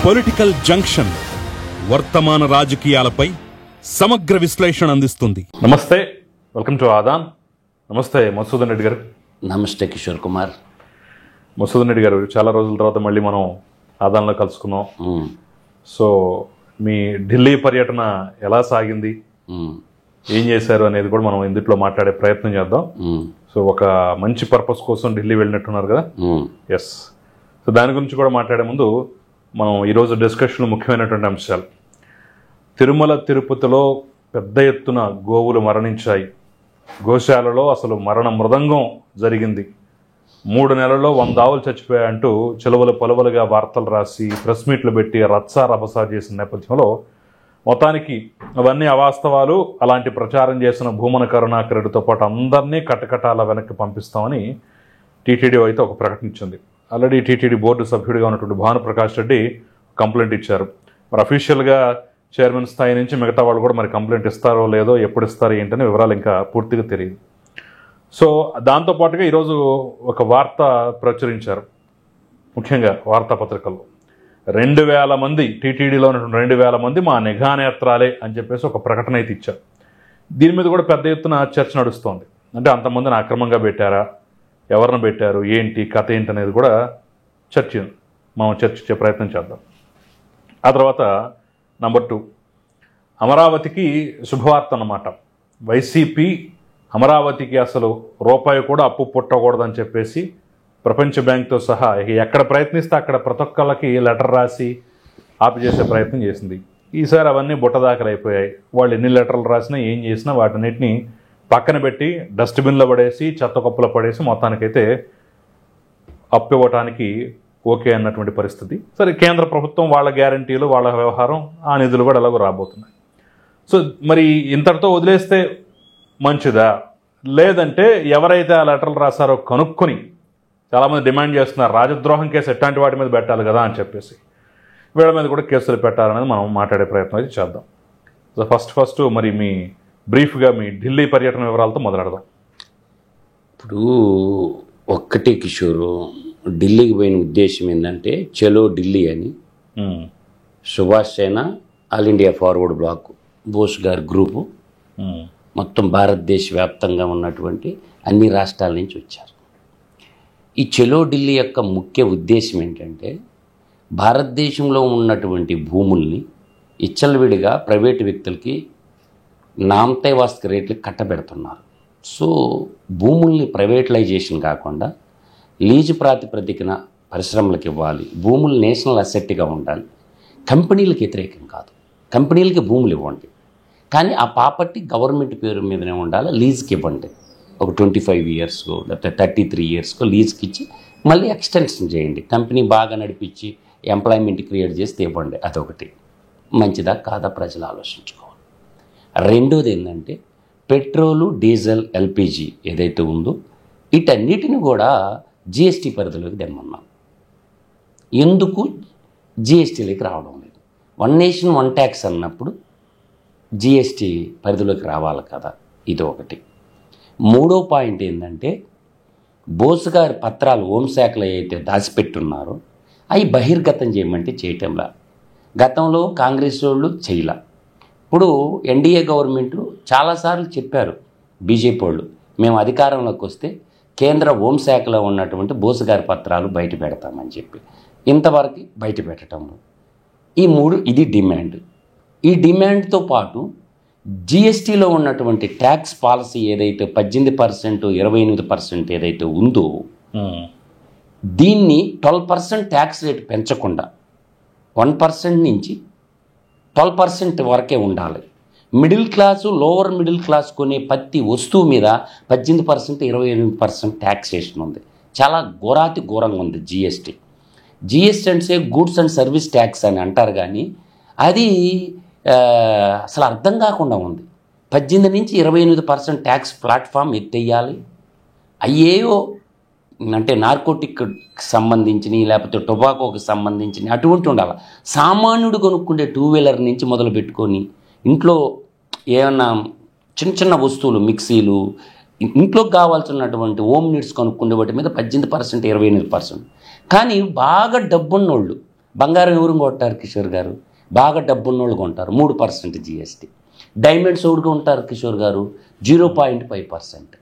Political junction వర్తమాన రాజకీయాలపై సమగ్ర విశ్లేషణ అందిస్తుంది. నమస్తే, వెల్కమ్ టు ఆదాన్. నమస్తే మధుసూదన్ రెడ్డి గారు. నమస్తే కిషోర్ కుమార్. మధుసూదన్ రెడ్డి గారు, చాలా రోజుల తర్వాత మళ్ళీ మనం ఆదాన్లో కలుసుకున్నాం. సో మీ ఢిల్లీ పర్యటన ఎలా సాగింది, ఏం చేశారు అనేది కూడా మనం ఇందులో మాట్లాడే ప్రయత్నం చేద్దాం. సో ఒక మంచి పర్పస్ కోసం ఢిల్లీ వెళ్ళినట్టున్నారు కదా. ఎస్. సో దాని గురించి కూడా మాట్లాడే ముందు మనం ఈరోజు డిస్కషన్లో ముఖ్యమైనటువంటి అంశాలు. తిరుమల తిరుపతిలో పెద్ద ఎత్తున గోవులు మరణించాయి. గోశాలలో అసలు మరణ మృదంగం జరిగింది. 3 నెలల్లో 100 ఆవులు చచ్చిపోయాయంటూ చిలువలు పొలవలుగా వార్తలు రాసి ప్రెస్ మీట్లు పెట్టి రచ్చా రభసా చేసిన నేపథ్యంలో మొత్తానికి అవన్నీ అవాస్తవాలు, అలాంటి ప్రచారం చేసిన భూమన కరుణాకర్ రెడ్డితో పాటు అందరినీ కటకటాల వెనక్కి పంపిస్తామని టీటీడీ అయితే ఒక ప్రకటన ఇచ్చింది. ఆల్రెడీ టీటీడీ బోర్డు సభ్యుడిగా ఉన్నటువంటి భానుప్రకాష్ రెడ్డి కంప్లైంట్ ఇచ్చారు. మరి అఫీషియల్గా చైర్మన్ స్థాయి నుంచి మిగతా వాళ్ళు కూడా మరి కంప్లైంట్ ఇస్తారో లేదో, ఎప్పుడు ఇస్తారో ఏంటనే వివరాలు ఇంకా పూర్తిగా తెలియదు. సో దాంతోపాటుగా ఈరోజు ఒక వార్త ప్రచురించారు, ముఖ్యంగా వార్తాపత్రికల్లో. 2000 మంది టీటీడీలో ఉన్నటువంటి 2000 మంది మా నిఘా నేత్రాలే అని చెప్పేసి ఒక ప్రకటన అయితే ఇచ్చారు. దీని మీద కూడా పెద్ద ఎత్తున చర్చ నడుస్తోంది. అంటే అంతమందిని అక్రమంగా పెట్టారా, ఎవరిని పెట్టారు, ఏంటి కథ ఏంటి అనేది కూడా మనం చర్చించే ప్రయత్నం చేద్దాం. ఆ తర్వాత నంబర్ 2, అమరావతికి శుభవార్త అన్నమాట. వైసీపీ అమరావతికి అసలు రూపాయి కూడా అప్పు పుట్టకూడదని చెప్పేసి ప్రపంచ బ్యాంక్తో సహా ఎక్కడ ప్రయత్నిస్తే అక్కడ ప్రతి ఒక్కళ్ళకి లెటర్ రాసి ఆపి చేసే ప్రయత్నం చేసింది. ఈసారి అవన్నీ బుట్టదాఖలు అయిపోయాయి. వాళ్ళు ఎన్ని లెటర్లు రాసినా ఏం చేసినా వాటన్నిటిని పక్కన పెట్టి డస్ట్బిన్లో పడేసి చెత్త కుప్పలో పడేసి మొత్తానికైతే అప్పు ఇవ్వటానికి ఓకే అన్నటువంటి పరిస్థితి. సరే, కేంద్ర ప్రభుత్వం వాళ్ళ గ్యారంటీలు, వాళ్ళ వ్యవహారం, ఆ నిధులు కూడా ఎలాగో రాబోతున్నాయి. సో మరి ఇంతటితో వదిలేస్తే మంచిదా, లేదంటే ఎవరైతే ఆ లెటర్లు రాశారో కనుక్కొని చాలామంది డిమాండ్ చేస్తున్నారు రాజద్రోహం కేసు ఎట్లాంటి వాటి మీద పెట్టాలి కదా అని చెప్పేసి వీళ్ళ మీద కూడా కేసులు పెట్టాలనేది మనం మాట్లాడే ప్రయత్నం అయితే చేద్దాం. సో ఫస్ట్ మరి మీ బ్రీఫ్గా మీ ఢిల్లీ పర్యటన వివరాలతో మొదలెడదాం. ఇప్పుడు ఒక్కటే కిషోరు, ఢిల్లీకి పోయిన ఉద్దేశం ఏంటంటే చలో ఢిల్లీ అని సుభాష్ సేన, ఆల్ ఇండియా ఫార్వర్డ్ బ్లాక్, బోస్ గారి గ్రూపు మొత్తం భారతదేశ వ్యాప్తంగా ఉన్నటువంటి అన్ని రాష్ట్రాల నుంచి వచ్చారు. ఈ చలో ఢిల్లీ యొక్క ముఖ్య ఉద్దేశం ఏంటంటే భారతదేశంలో ఉన్నటువంటి భూముల్ని ఇచ్చలవిడిగా ప్రైవేటు వ్యక్తులకి నామతే వాస్తవ రేట్లకి కట్టబెడుతున్నారు. సో భూముల్ని ప్రైవేటలైజేషన్ కాకుండా లీజు ప్రాతిపదికన పరిశ్రమలకు ఇవ్వాలి, భూములు నేషనల్ అసెట్గా ఉండాలి, కంపెనీలకు వ్యతిరేకం కాదు, కంపెనీలకి భూములు ఇవ్వండి, కానీ ఆ ప్రాపర్టీ గవర్నమెంట్ పేరు మీదనే ఉండాలి, లీజుకి ఇవ్వండి. ఒక 25 ఇయర్స్కో లేకపోతే 33 ఇయర్స్కో లీజ్కి ఇచ్చి మళ్ళీ ఎక్స్టెన్షన్ చేయండి, కంపెనీ బాగా నడిపించి ఎంప్లాయ్మెంట్ క్రియేట్ చేస్తే ఇవ్వండి. అదొకటి మంచిదా కాదా ప్రజలు ఆలోచించుకోవాలి. రెండోది ఏంటంటే పెట్రోలు, డీజిల్, ఎల్పిజి ఏదైతే ఉందో వీటన్నిటిని కూడా జిఎస్టీ పరిధిలోకి తెమ్మన్నాం. ఎందుకు జిఎస్టీలోకి రావడం లేదు? వన్ నేషన్ వన్ ట్యాక్స్ అన్నప్పుడు జిఎస్టీ పరిధిలోకి రావాలి కదా, ఇది ఒకటి. మూడో పాయింట్ ఏంటంటే బోస్ గారి పత్రాలు హోంశాఖలో అయితే దాచిపెట్టున్నారో అవి బహిర్గతం చేయమంటే చేయటంలా. గతంలో కాంగ్రెస్ వాళ్ళు చేయలా. ఇప్పుడు ఎన్డీఏ గవర్నమెంట్ చాలాసార్లు చెప్పారు బీజేపీ వాళ్ళు, మేము అధికారంలోకి వస్తే కేంద్ర హోంశాఖలో ఉన్నటువంటి బోస్ గారి పత్రాలు బయట పెడతామని చెప్పి ఇంతవరకు బయట పెట్టడంలో ఈ 3 ఇది డిమాండ్. ఈ డిమాండ్తో పాటు జిఎస్టీలో ఉన్నటువంటి ట్యాక్స్ పాలసీ ఏదైతే 18%, 28% ఏదైతే ఉందో దీన్ని 12% ట్యాక్స్ రేట్ పెంచకుండా 1% నుంచి 12% వరకే ఉండాలి. Middle class, lower middle class కొనే ప్రతి వస్తువు మీద 18%, 28% ట్యాక్సేషన్ ఉంది. చాలా ఘోరంగా ఉంది జిఎస్టీ. జిఎస్టీ అంటే గూడ్స్ అండ్ సర్వీస్ ట్యాక్స్ అని అంటారు, కానీ అది అసలు అర్థం కాకుండా ఉంది. 18 నుంచి 28% ట్యాక్స్ ప్లాట్ఫామ్ ఎత్తేయాలి. అయ్యేయో అంటే నార్కోటిక్ సంబంధించినవి లేకపోతే టొబాకోకి సంబంధించినవి అటువంటి ఉండాలి. సామాన్యుడు కొనుక్కుంటే 2 వీలర్ నుంచి మొదలు పెట్టుకొని ఇంట్లో ఏమన్నా చిన్న వస్తువులు, మిక్సీలు, ఇంట్లోకి కావాల్సినటువంటి హోమ్ నీడ్స్ కొనుక్కునే వాటి మీద 18%, 28%. కానీ బాగా డబ్బున్నోళ్ళు బంగారం ఎవరు కొంటారు కిషోర్ గారు? బాగా డబ్బున్నోళ్ళు కొంటారు, 3% జిఎస్టీ. డైమండ్స్ ఎవరు ఉంటారు కిషోర్ గారు? 0.5%.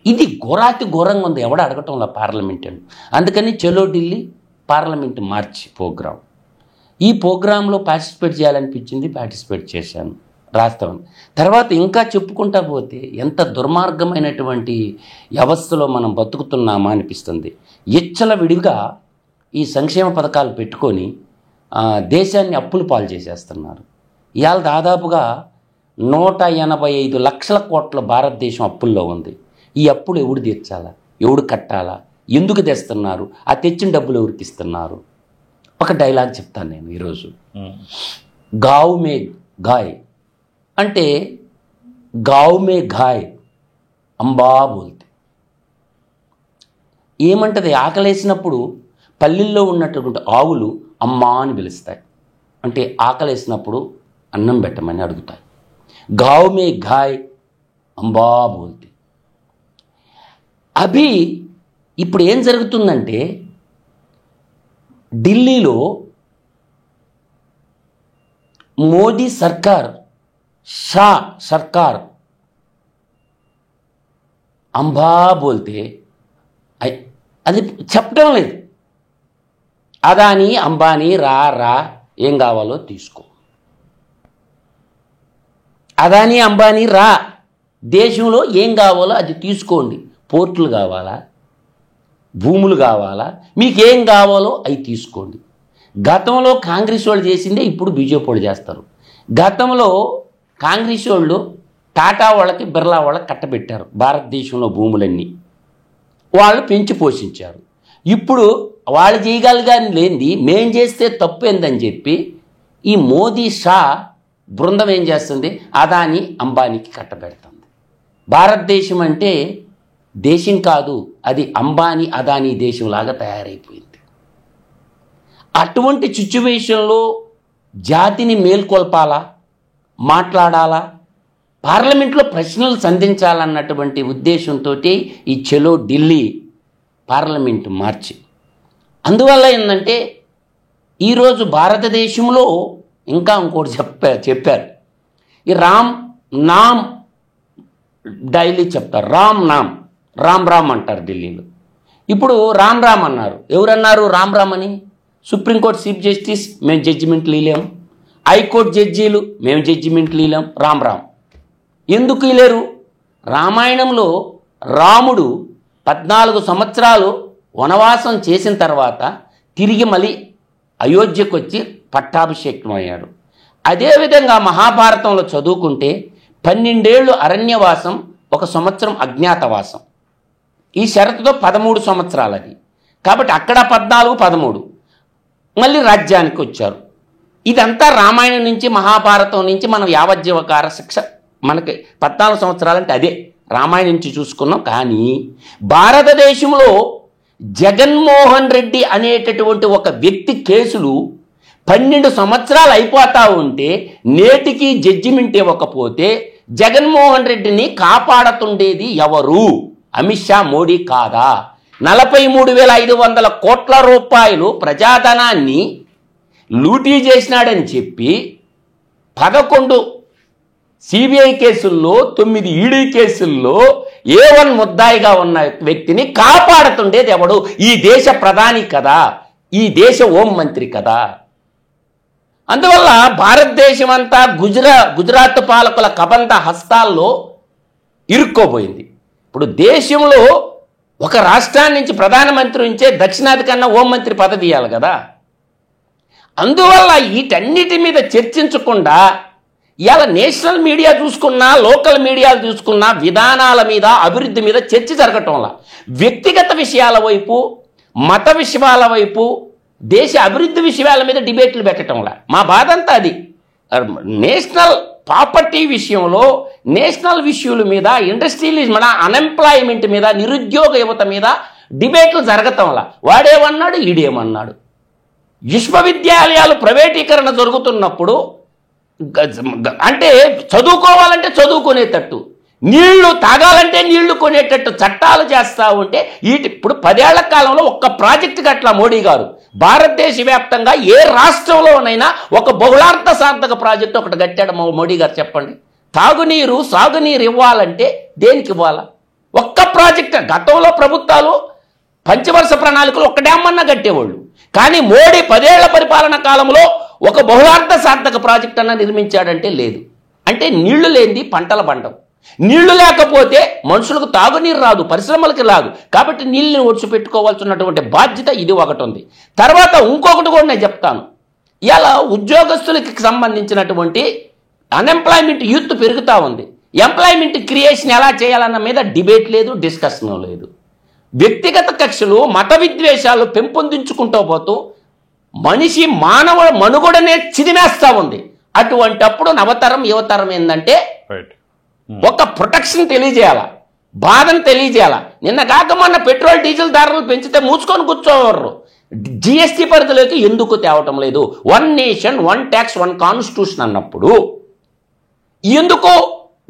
ఇది ఘోరాతి ఘోరంగా ఉంది, ఎవడ అడగటంలా పార్లమెంట్ అని. అందుకని చలో ఢిల్లీ పార్లమెంట్ మార్చి ప్రోగ్రాం. ఈ ప్రోగ్రాంలో పార్టిసిపేట్ చేయాలనిపించింది, పార్టిసిపేట్ చేశాను రాస్తాను. తర్వాత ఇంకా చెప్పుకుంటా పోతే ఎంత దుర్మార్గమైనటువంటి వ్యవస్థలో మనం బతుకుతున్నామా అనిపిస్తుంది. ఎచ్చల విడిగా ఈ సంక్షేమ పథకాలు పెట్టుకొని దేశాన్ని అప్పులు పాలు చేసేస్తున్నారు. ఇవాళ దాదాపుగా 185 లక్షల కోట్ల భారతదేశం అప్పుల్లో ఉంది. ఈ అప్పులు ఎవడు తీర్చాలా, ఎవడు కట్టాలా, ఎందుకు తెస్తున్నారు, ఆ తెచ్చిన డబ్బులు ఎవరికి ఇస్తున్నారు? ఒక డైలాగ్ చెప్తాను నేను ఈరోజు. గావ్ మే గాయ్ అంటే గావ్ మే గాయ్ అంబా బోల్తే. ఏమంటది? ఆకలేసినప్పుడు పల్లెల్లో ఉన్నటువంటి ఆవులు అమ్మా అని పిలుస్తాయి. అంటే ఆకలేసినప్పుడు అన్నం పెట్టమని అడుగుతాయి. గావ్ మే గాయ్ అంబా బోల్తే. అభి ఇప్పుడు ఏం జరుగుతుందంటే ఢిల్లీలో మోదీ సర్కార్, షా సర్కార్ అంబా బోల్తే అది చెప్పడం లేదు. అదాని అంబానీ రా రా ఏం కావాలో తీసుకో. అదాని అంబానీ రా, దేశంలో ఏం కావాలో అది తీసుకోండి. పోర్టులు కావాలా, భూములు కావాలా, మీకు ఏం కావాలో అవి తీసుకోండి. గతంలో కాంగ్రెస్ వాళ్ళు చేసిందే ఇప్పుడు బీజేపీ వాళ్ళు చేస్తారు. గతంలో కాంగ్రెస్ వాళ్ళు టాటా వాళ్ళకి, బిర్లా వాళ్ళకి కట్టబెట్టారు భారతదేశంలో భూములన్నీ, వాళ్ళు పెంచి పోషించారు. ఇప్పుడు వాళ్ళు చేయగలిగాని లేనిది మేం చేస్తే తప్పు ఏందని చెప్పి ఈ మోదీ షా బృందం ఏం చేస్తుంది? అదాని అంబానీకి కట్టబెడుతుంది. భారతదేశం అంటే దేశం కాదు, అది అంబానీ అదానీ దేశంలాగా తయారైపోయింది. అటువంటి సిచ్యువేషన్లో జాతిని మేల్కొల్పాలా, మాట్లాడాలా, పార్లమెంట్లో ప్రశ్నలు సంధించాలన్నటువంటి ఉద్దేశంతో ఈ చలో ఢిల్లీ పార్లమెంటు మార్చి. అందువల్ల ఏంటంటే ఈరోజు భారతదేశంలో ఇంకా ఇంకోటి చెప్పారు. ఈ రామ్ నామ్ డైలీ చెప్తారు, రామ్ నామ్, రామ్ రామ్ అంటారు ఢిల్లీలో. ఇప్పుడు రామ్ రామ్ అన్నారు. ఎవరన్నారు రామ్ రామ్ అని? సుప్రీంకోర్టు చీఫ్ జస్టిస్ మేము జడ్జిమెంట్లు ఇలేము, హైకోర్టు జడ్జీలు మేము జడ్జిమెంట్లు ఇలేం, రామ్ రామ్. ఎందుకు ఇలేరు? రామాయణంలో రాముడు 14 సంవత్సరాలు వనవాసం చేసిన తర్వాత తిరిగి మళ్ళీ అయోధ్యకు వచ్చి పట్టాభిషేకం అయ్యాడు. అదేవిధంగా మహాభారతంలో చదువుకుంటే 12 ఏళ్ళు అరణ్యవాసం, 1 సంవత్సరం అజ్ఞాతవాసం. ఈ షరతుతో 13 సంవత్సరాలు అది. కాబట్టి అక్కడ 14, 13 మళ్ళీ రాజ్యానికి వచ్చారు. ఇదంతా రామాయణం నుంచి మహాభారతం నుంచి మనం యావజ్జీవకార శిక్ష మనకి 14 సంవత్సరాలంటే అదే రామాయణం నుంచి చూసుకున్నాం. కానీ భారతదేశంలో జగన్మోహన్ రెడ్డి అనేటటువంటి ఒక వ్యక్తి కేసులు 12 సంవత్సరాలు అయిపోతా ఉంటే నేటికి జడ్జిమెంట్ ఇవ్వకపోతే జగన్మోహన్ రెడ్డిని కాపాడుతుండేది ఎవరు? అమిత్ షా, మోడీ కాదా? 43,500 కోట్ల రూపాయలు ప్రజాధనాన్ని లూటీ చేసినాడని చెప్పి 11 సిబిఐ కేసుల్లో, 9 ఈడీ కేసుల్లో A1 ముద్దాయిగా ఉన్న వ్యక్తిని కాపాడుతుండేది ఎవడు? ఈ దేశ ప్రధాని కదా, ఈ దేశ హోం మంత్రి కదా. అందువల్ల భారతదేశం అంతా గుజరాత్ పాలకుల కబంధ హస్తాల్లో ఇరుక్కోబోయింది. ఇప్పుడు దేశంలో ఒక రాష్ట్రాన్ని నుంచి ప్రధానమంత్రి ఉంచే దక్షిణాది కన్నా హోంమంత్రి పదవి ఇవ్వాలి కదా. అందువల్ల వీటన్నిటి మీద చర్చించకుండా ఇవాళ నేషనల్ మీడియా చూసుకున్నా, లోకల్ మీడియాలు చూసుకున్నా విధానాల మీద, అభివృద్ధి మీద చర్చ జరగటంలా, వ్యక్తిగత విషయాల వైపు, మత విషయాల వైపు, దేశ అభివృద్ధి విషయాల మీద డిబేట్లు పెట్టడంలా. మా బాధ అంతా అది. నేషనల్ ప్రాపర్టీ విషయంలో, నేషనల్ ఇష్యూల మీద, ఇండస్ట్రియల్ మన అన్ఎంప్లాయ్మెంట్ మీద, నిరుద్యోగ యువత మీద డిబేట్లు జరగటంలా. వాడేమన్నాడు, ఈడేమన్నాడు. విశ్వవిద్యాలయాలు ప్రైవేటీకరణ జరుగుతున్నప్పుడు అంటే చదువుకోవాలంటే చదువుకునేటట్టు, నీళ్లు తాగాలంటే నీళ్లు కొనేటట్టు చట్టాలు చేస్తూ ఉంటే ఇప్పుడు 10 ఏళ్ల కాలంలో ఒక్క ప్రాజెక్టుకి అట్లా మోడీ గారు భారతదేశ వ్యాప్తంగా ఏ రాష్ట్రంలోనైనా ఒక బహుళార్థ సాధక ప్రాజెక్టు ఒకటి కట్టాడు మోడీ గారు? చెప్పండి. తాగునీరు సాగునీరు ఇవ్వాలంటే దేనికి ఇవ్వాలా? ఒక్క ప్రాజెక్ట్. గతంలో ప్రభుత్వాలు పంచవర్ష ప్రణాళికలు ఒక్క డ్యామ్ అన్నా కట్టేవాళ్ళు. కానీ మోడీ 10 ఏళ్ల పరిపాలన కాలంలో ఒక బహుళార్థ సాధక ప్రాజెక్ట్ అన్నా నిర్మించాడంటే లేదు. అంటే నీళ్లు లేనిది పంటల బండం. నీళ్లు లేకపోతే మనుషులకు తాగునీరు రాదు, పరిశ్రమలకు రాదు. కాబట్టి నీళ్ళని ఒడిచిపెట్టుకోవాల్సినటువంటి బాధ్యత ఇది ఒకటి ఉంది. తర్వాత ఇంకొకటి కూడా నేను చెప్తాను. ఇలా ఉద్యోగస్తులకి సంబంధించినటువంటి అన్ఎంప్లాయ్మెంట్ యూత్ పెరుగుతూ ఉంది. ఎంప్లాయ్మెంట్ క్రియేషన్ ఎలా చేయాలన్న మీద డిబేట్ లేదు, డిస్కషన్ లేదు. వ్యక్తిగత కక్షలు, మత విద్వేషాలు పెంపొందించుకుంటూ పోతూ మనిషి మానవ మనుగడనే చిదిమేస్తూ ఉంది. అటువంటప్పుడు నవతరం యువతరం ఏంటంటే ఒక ప్రొటెక్షన్ తెలియజేయాల, బాధను తెలియజేయాల. నిన్న కాక మొన్న పెట్రోల్ డీజిల్ ధరలు పెంచితే మూసుకొని కూర్చోవరు. జిఎస్టీ పరిధిలోకి ఎందుకు తేవటం లేదు? 1 నేషన్ 1 ట్యాక్స్ 1 కాన్స్టిట్యూషన్ అన్నప్పుడు ఎందుకు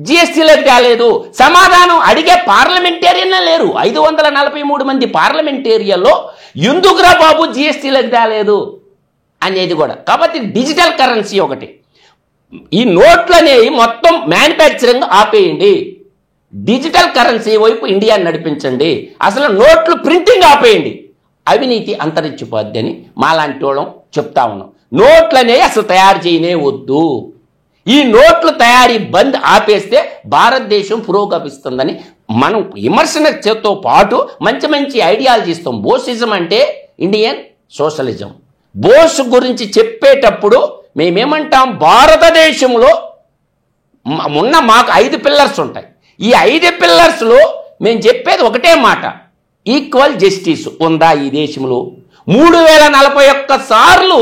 జిఎస్టీలోకి తేలేదు? సమాధానం అడిగే పార్లమెంటేరియన్లే లేరు. 543 మంది పార్లమెంటేరియన్లో ఎందుకురా బాబు జిఎస్టీలోకి తేలేదు అనేది కూడా. కాబట్టి డిజిటల్ కరెన్సీ ఒకటి. ఈ నోట్లు అనేవి మొత్తం మ్యానుఫ్యాక్చరింగ్ ఆపేయండి, డిజిటల్ కరెన్సీ వైపు ఇండియాని నడిపించండి, అసలు నోట్లు ప్రింటింగ్ ఆపేయండి, అవినీతి అంతరించిపోద్ది అని మాలాంటి వాళ్ళం చెప్తా ఉన్నాం. నోట్లు అనేవి అసలు తయారు చేయనే వద్దు. ఈ నోట్లు తయారీ బంద్ ఆపేస్తే భారతదేశం పురోగమిస్తుందని మనం విమర్శనతో పాటు మంచి మంచి ఐడియాలజీ ఇస్తాం. బోసిజం అంటే ఇండియన్ సోషలిజం. బోస్ గురించి చెప్పేటప్పుడు మేమేమంటాం, భారతదేశంలో మాకు 5 పిల్లర్స్ ఉంటాయి. ఈ 5 పిల్లర్స్లో మేము చెప్పేది ఒకటే మాట, ఈక్వల్ జస్టిస్ ఉందా ఈ దేశంలో? 3041 సార్లు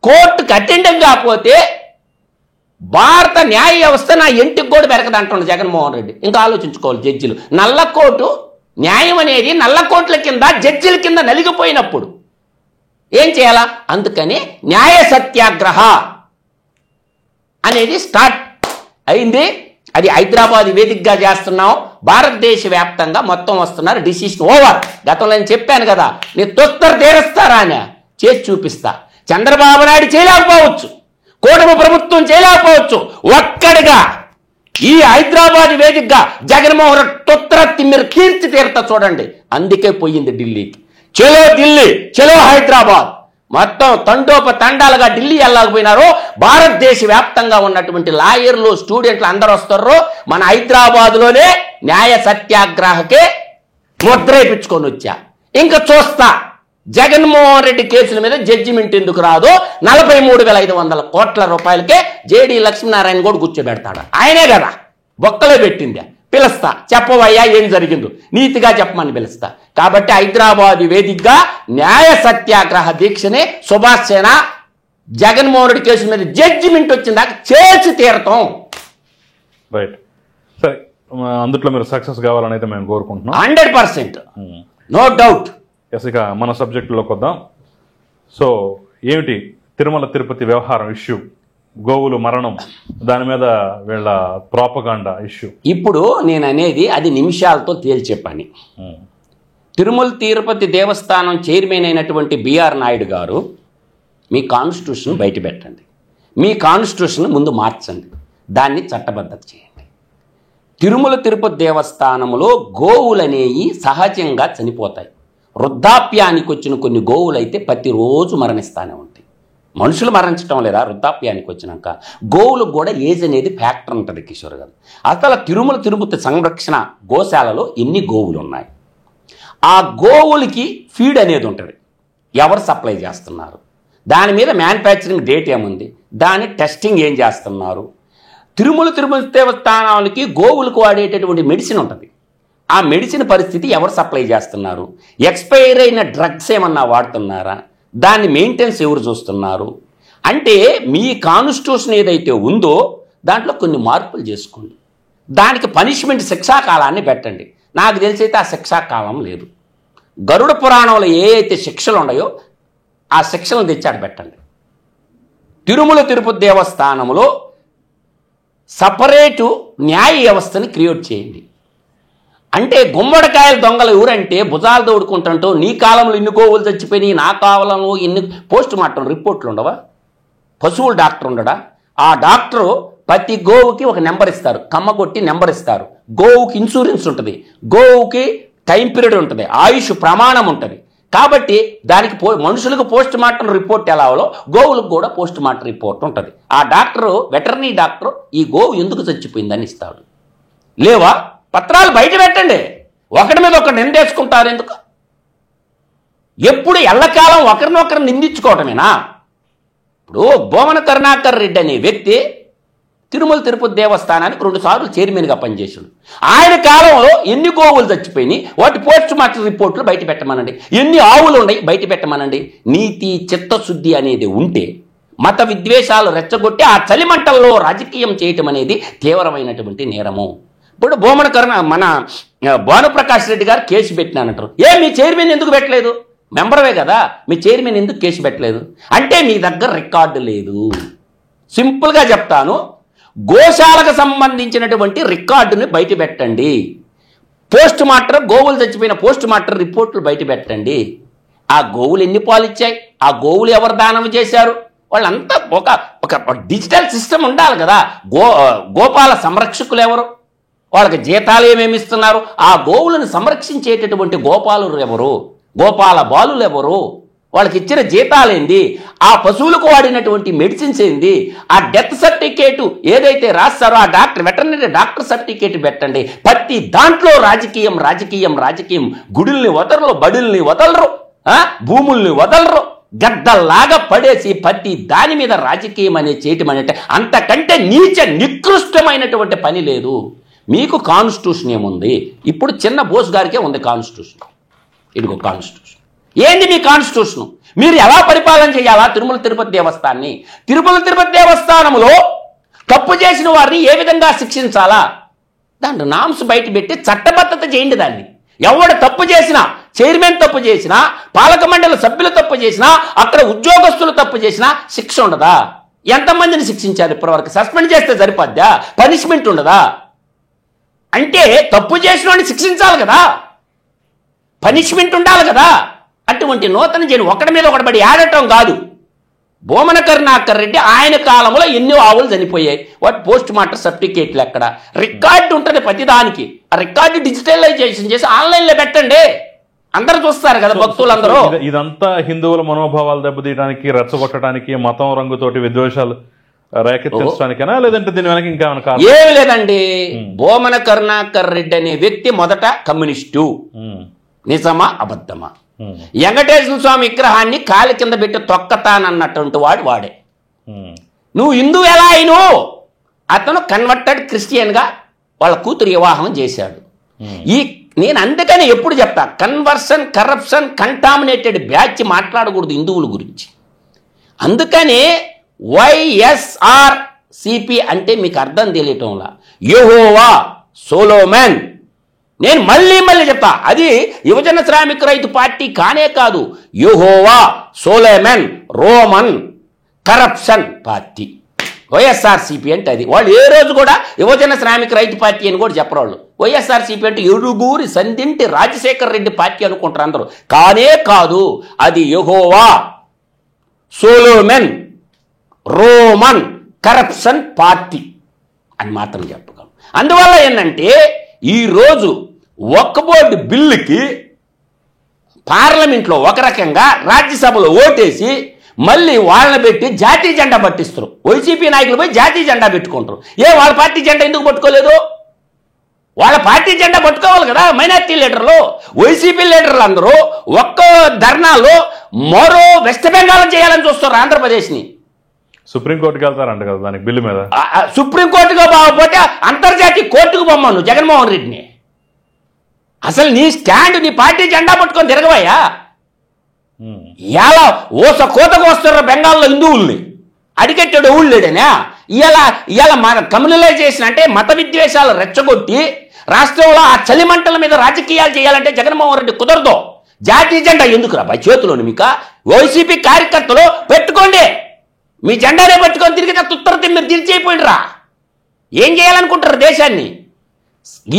కోర్టుకు అటెండ్ కాకపోతే భారత న్యాయ వ్యవస్థ నా ఇంటికి కూడా పెరగదంటున్నాడు జగన్మోహన్ రెడ్డి. ఇంకా ఆలోచించుకోవాలి జడ్జిలు. నల్లకోటు న్యాయం అనేది నల్లకోట్ల కింద జడ్జిల కింద నలిగిపోయినప్పుడు ఏం చేయాలా? అందుకని న్యాయ సత్యాగ్రహ అనేది స్టార్ట్ అయింది. అది హైదరాబాద్ వేదికగా చేస్తున్నాం. భారతదేశ వ్యాప్తంగా మొత్తం వస్తున్నారు. Decision over. గతంలో నేను చెప్పాను కదా, నేను తొత్తరు తీరుస్తారా అని చేసి చూపిస్తా. చంద్రబాబు నాయుడు చేయలేకపోవచ్చు, కూటమి ప్రభుత్వం చేయలేకపోవచ్చు. ఒక్కడిగా ఈ హైదరాబాద్ వేదికగా జగన్మోహన్ రెడ్డి తొత్తర తిమ్మిరి కీర్తి తీరుతా చూడండి. అందుకే పోయింది ఢిల్లీకి. చలో ఢిల్లీ, చలో హైదరాబాద్. మొత్తం తండోపతండాలుగా ఢిల్లీ వెళ్ళకపోయినారో భారతదేశ వ్యాప్తంగా ఉన్నటువంటి లాయర్లు, స్టూడెంట్లు అందరూ వస్తారో మన హైదరాబాద్లోనే న్యాయ సత్యాగ్రహకే ముద్ర వేయించుకొని వచ్చా. ఇంకా చూస్తా జగన్మోహన్ రెడ్డి కేసుల మీద జడ్జిమెంట్ ఎందుకు రాదో. 43,500 కోట్ల రూపాయలకే జేడీ లక్ష్మీనారాయణ కూడా కూర్చోబెడతాడు. ఆయనే కదా బొక్కలో పెట్టింది. పిలుస్తా, చెప్పవయ్యా ఏం జరిగిందో నీతిగా చెప్పమని పిలుస్తా. కాబట్టి హైదరాబాద్ వేదికగా న్యాయ సత్యాగ్రహ దీక్షని సుభాష్ సేన జగన్మోహన్ రెడ్డి కేసుల మీద జడ్జిమెంట్ వచ్చిందాక చేర్చి తీరతాం. రైట్. సరే, అందుట్లో మీరు సక్సెస్ కావాలని అయితే మేము కోరుకుంటున్నాం. 100%, నో డౌట్. ఇక మన సబ్జెక్టులోకి వద్దాం. సో ఏమిటి తిరుమల తిరుపతి వ్యవహారం ఇష్యూ, గోవులు మరణం, దాని మీద వీళ్ళ ప్రోపగాండా ఇష్యూ. ఇప్పుడు నేను అనేది అది నిమిషాలతో తేల్చే పని. తిరుమల తిరుపతి దేవస్థానం చైర్మన్ అయినటువంటి బిఆర్ నాయుడు గారు, మీ కాన్స్టిట్యూషన్ బయట పెట్టండి, మీ కాన్స్టిట్యూషన్ ముందు మార్చండి, దాన్ని చట్టబద్ధత చేయండి. తిరుమల తిరుపతి దేవస్థానంలో గోవులు అనేవి సహజంగా చనిపోతాయి. వృద్ధాప్యానికి వచ్చిన కొన్ని గోవులు అయితే ప్రతిరోజు మరణిస్తూనే ఉంటాయి. మనుషులు మరణించడం లేదా, వృద్ధాప్యానికి వచ్చినాక గోవులకు కూడా ఏజ్ అనేది ఫ్యాక్టర్ ఉంటుంది కిషోర్ గారు. అసలు తిరుమల తిరుపతి సంరక్షణ గోశాలలో ఎన్ని గోవులు ఉన్నాయి, ఆ గోవులకి ఫీడ్ అనేది ఉంటుంది, ఎవరు సప్లై చేస్తున్నారు, దాని మీద మ్యానుఫ్యాక్చరింగ్ డేట్ ఏముంది, దాని టెస్టింగ్ ఏం చేస్తున్నారు, తిరుమల తిరుపతి దేవస్థానాలకి గోవులకు వాడేటటువంటి మెడిసిన్ ఉంటుంది, ఆ మెడిసిన్ పరిస్థితి ఎవరు సప్లై చేస్తున్నారు, ఎక్స్పైర్ అయిన డ్రగ్స్ ఏమన్నా వాడుతున్నారా, దాన్ని మెయింటెనెన్స్ ఎవరు చూస్తున్నారు. అంటే మీ కాన్స్టిట్యూషన్ ఏదైతే ఉందో దాంట్లో కొన్ని మార్పులు చేసుకోండి, దానికి పనిష్మెంట్ శిక్షాకాలాన్ని పెట్టండి. నాకు తెలిసైతే ఆ శిక్షాకాలం లేదు. గరుడ పురాణంలో ఏ అయితే శిక్షలు ఉన్నాయో ఆ శిక్షలను తెచ్చాడు పెట్టండి. తిరుమల తిరుపతి దేవస్థానంలో సపరేటు న్యాయ వ్యవస్థని క్రియేట్ చేయండి. అంటే గుమ్మడికాయల దొంగలు ఎవరంటే భుజాలు తోడుకుంటుంటూ నీ కాలంలో ఇన్ని గోవులు చచ్చిపోయినాయి, నా కాలంలో ఇన్ని పోస్ట్ మార్టం రిపోర్ట్లు ఉండవా? పశువుల డాక్టర్ ఉండడా? ఆ డాక్టరు ప్రతి గోవుకి ఒక నెంబర్ ఇస్తారు, కమ్మ కొట్టి నెంబర్ ఇస్తారు. గోవుకి ఇన్సూరెన్స్ ఉంటుంది, గోవుకి టైం పీరియడ్ ఉంటుంది, ఆయుష్ ప్రమాణం ఉంటుంది. కాబట్టి దానికి మనుషులకు పోస్ట్ మార్టం రిపోర్ట్ ఎలాగో గోవులకు కూడా పోస్ట్ మార్టం రిపోర్ట్ ఉంటుంది. ఆ డాక్టరు, వెటర్నరీ డాక్టరు, ఈ గోవు ఎందుకు చచ్చిపోయిందని ఇస్తాడు. లేవా? పత్రాలు బయట పెట్టండి. ఒకటి మీద ఒకటి నిందేసుకుంటారు ఎందుకు? ఎప్పుడు ఎల్లకాలం ఒకరినొకరు నిందించుకోవటమేనా? ఇప్పుడు బోమన కరుణాకర్ రెడ్డి అనే వ్యక్తి తిరుమల తిరుపతి దేవస్థానానికి 2 సార్లు చైర్మన్గా పనిచేశాడు. ఆయన కాలంలో ఎన్ని గోవులు చచ్చిపోయినాయి, వాటి పోస్ట్ మార్టం రిపోర్ట్లు బయట పెట్టమనండి. ఎన్ని ఆవులు ఉన్నాయి బయట పెట్టమనండి. నీతి చిత్తశుద్ధి అనేది ఉంటే మత విద్వేషాలు రెచ్చగొట్టి ఆ చలిమంటల్లో రాజకీయం చేయటం అనేది తీవ్రమైనటువంటి నేరము. ఇప్పుడు మన భానుప్రకాష్ రెడ్డి గారు కేసు పెట్టినానంటారు. మీ చైర్మన్ ఎందుకు పెట్టలేదు? మెంబర్వే కదా, మీ చైర్మన్ ఎందుకు కేసు పెట్టలేదు? అంటే మీ దగ్గర రికార్డు లేదు. సింపుల్గా చెప్తాను, గోశాలకు సంబంధించినటువంటి రికార్డుని బయట పెట్టండి. పోస్ట్ మార్టం, గోవులు చచ్చిపోయిన పోస్ట్ మార్టం రిపోర్ట్లు బయట పెట్టండి. ఆ గోవులు ఎన్ని పాలు ఇచ్చాయి, ఆ గోవులు ఎవరు దానం చేశారు, వాళ్ళంతా ఒక డిజిటల్ సిస్టమ్ ఉండాలి కదా. గోపాల సంరక్షకులు ఎవరు, వాళ్ళకి జీతాలు ఏమేమి ఇస్తున్నారు, ఆ గోవులను సంరక్షించేటటువంటి గోపాలులు ఎవరు, గోపాల బాలులు ఎవరు, వాళ్ళకి ఇచ్చిన జీతాలు ఏంది, ఆ పశువులకు వాడినటువంటి మెడిసిన్స్ ఏంది, ఆ డెత్ సర్టిఫికేట్ ఏదైతే రాస్తారో ఆ వెటర్నరీ డాక్టర్ సర్టిఫికేట్ పెట్టండి. ప్రతి దాంట్లో రాజకీయం రాజకీయం రాజకీయం. గుడుల్ని వదలరు, బడుల్ని వదలరు, భూముల్ని వదలరు, గద్దల్లాగా పడేసి ప్రతి దాని మీద రాజకీయం అనేది చేయటం అంటే అంతకంటే నీచ నికృష్టమైనటువంటి పని లేదు. మీకు కాన్స్టిట్యూషన్ ఏముంది? ఇప్పుడు చిన్న బోస్ గారికే ఉంది కాన్స్టిట్యూషన్. ఇదిగో కాన్స్టిట్యూషన్. ఏంది మీ కాన్స్టిట్యూషన్? మీరు ఎలా పరిపాలన చేయాలా తిరుమల తిరుపతి దేవస్థానాన్ని? తిరుమల తిరుపతి దేవస్థానంలో తప్పు చేసిన వారిని ఏ విధంగా శిక్షించాలా? దాంట్లో నామ్స్ బయట పెట్టి చట్టబద్ధత చేయండి దాన్ని. ఎవడు తప్పు చేసినా, చైర్మన్ తప్పు చేసినా, పాలక మండలి సభ్యులు తప్పు చేసినా, అక్కడ ఉద్యోగస్తులు తప్పు చేసినా శిక్ష ఉండదా? ఎంతమందిని శిక్షించారు ఇప్పటివరకు? సస్పెండ్ చేస్తే సరిపోద్దా? పనిష్మెంట్ ఉండదా? అంటే తప్పు చేసిన వాడిని శిక్షించాలి కదా, పనిష్మెంట్ ఉండాలి కదా. అటువంటి నూతన జైలు ఒకటి మీద ఒకటి పడి ఆడటం కాదు. బోమన కరుణాకర్ రెడ్డి ఆయన కాలంలో ఎన్నో ఆవులు చనిపోయాయి, వాటి పోస్ట్ మార్టం సర్టిఫికేట్లు ఎక్కడ? రికార్డు ఉంటుంది ప్రతిదానికి. ఆ రికార్డు డిజిటలైజేషన్ చేసి ఆన్లైన్లో పెట్టండి, అందరూ చూస్తారు కదా భక్తులందరూ. ఇదంతా హిందువుల మనోభావాలు దెబ్బతీయడానికి, రెచ్చగొట్టడానికి, మతం రంగుతోటి విద్వేషాలు రేకెత్తించడానికైనా, లేదంటే దీని వెనక ఇంకా ఏమి లేదండి. బోమన కరుణాకర్ రెడ్డి అనే వ్యక్తి మొదట కమ్యూనిస్టు. నిజమా అబద్ధమా? వెంకటేశ్వర స్వామి విగ్రహాన్ని కాలి కింద పెట్టి తొక్కతానన్నటువంటి వాడే. నువ్వు హిందూ ఎలా అయినో? అతను కన్వర్టెడ్ క్రిస్టియన్గా వాళ్ళ కూతురు వివాహం చేశాడు. నేను అందుకని ఎప్పుడు చెప్తా, కన్వర్షన్, కరప్షన్, కంటామినేటెడ్ బ్యాచ్ మాట్లాడకూడదు హిందువుల గురించి. అందుకని వైఎస్ఆర్ సిపి అంటే మీకు అర్థం తెలియటంలా. యెహోవా సోలోమన్. నేను మళ్ళీ చెప్తా, అది యువజన శ్రామిక రైతు పార్టీ కానే కాదు, Jehovah Solomon Roman corruption party. YSRCP అంటే అది. వాళ్ళు ఏ రోజు కూడా యువజన శ్రామిక రైతు పార్టీ అని కూడా చెప్పరు వాళ్ళు. వైఎస్ఆర్సీపీ అంటే ఎడుగూరి సంధింటి రాజశేఖర్ రెడ్డి పార్టీ అనుకుంటారు అందరూ. కానే కాదు, అది యెహోవా సోలోమన్ రోమన్ కరప్షన్ పార్టీ అని మాత్రం చెప్పగలం. అందువల్ల ఏంటంటే ఈరోజు వక్ఫ్ బోర్డు బిల్లుకి పార్లమెంట్లో ఒక రకంగా, రాజ్యసభలో ఓటేసి మళ్ళీ వాళ్ళని పెట్టి జాతీయ జెండా పట్టిస్తారు. వైసీపీ నాయకులు పోయి జాతీయ జెండా పెట్టుకుంటారు. వాళ్ళ పార్టీ జెండా ఎందుకు పట్టుకోలేదు? వాళ్ళ పార్టీ జెండా పట్టుకోవాలి కదా మైనార్టీ లీడర్లు. వైసీపీ లీడర్లు అందరూ ఒక్క ధర్నాలో మరో వెస్ట్ బెంగాల్ చేయాలని చూస్తారు ఆంధ్రప్రదేశ్ని. సుప్రీంకోర్టుకి వెళ్తారంట కదా దానికి, బిల్లు మీద. సుప్రీంకోర్టుగా బాగపోతే అంతర్జాతీయ కోర్టుకు బొమ్మను జగన్మోహన్ రెడ్డిని. అసలు నీ స్టాండ్, నీ పార్టీ జెండా పట్టుకొని తిరగవయ్యా. ఇలా ఓస కోతకు వస్తారు బెంగాల్లో హిందువుల్ని, అడిగెట్టాడు ఊళ్ళు లేడనా? ఇవాళ మన కమ్యూనలైజేషన్ అంటే మత విద్వేషాలు రెచ్చగొట్టి రాష్ట్రంలో ఆ చలిమంటల మీద రాజకీయాలు చేయాలంటే జగన్మోహన్ రెడ్డి కుదరదు. జాతీయ జెండా ఎందుకు రా చేతిలోని? మీకు వైసీపీ కార్యకర్తలు పెట్టుకోండి, మీ జెండానే పట్టుకొని తిరిగితే తుత్తర తిమ్మిరి తిరిచేయిపోయినరా. ఏం చేయాలనుకుంటారు దేశాన్ని?